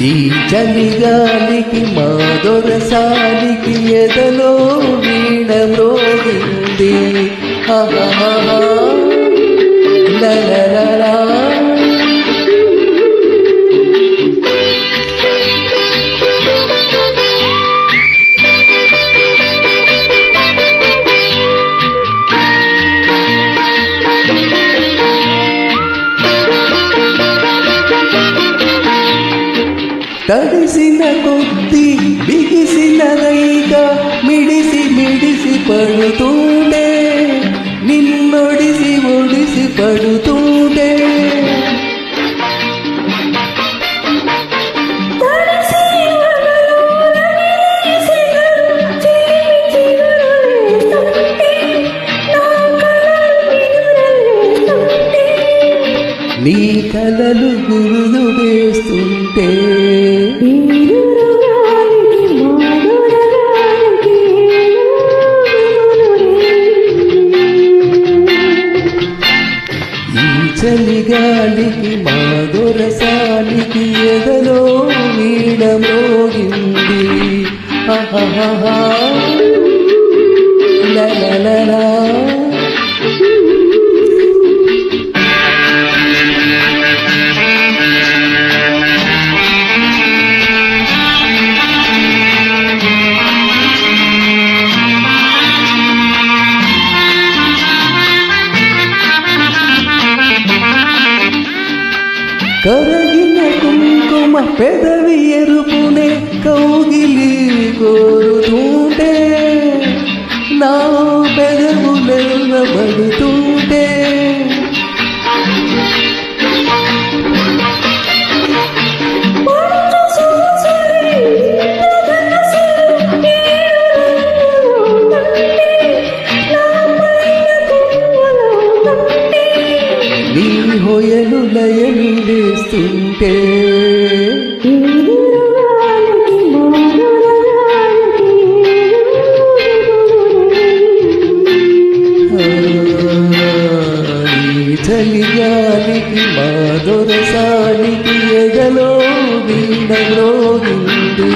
ఈ చలిగాలికి మా దొరసానికి ఎదలో వీణ మ్రోగింది. లలలలా తడిసిన కొద్ది బిగిసిన రైగా మిడిసి మిడిసి పడుతుండే, నిన్నొడిసి ఒడిసి పడుతుండే. నీ కలలు గురులు వేస్తుంటే ఈ చలిగాలికి మా దొరసానికి ఎదలో వీణ మ్రోగింది. లలలలా కరగిన కుంకుమ పెదవి ఎరుపునే కౌగిలి కోరుతుంటే, నా పెదవులెల్లబడుతుంటే. నీ హొయలు లయలు వేస్తుంటే చలిగాలికి మా దొరసానికి ఎదలో వీణ మ్రోగింది.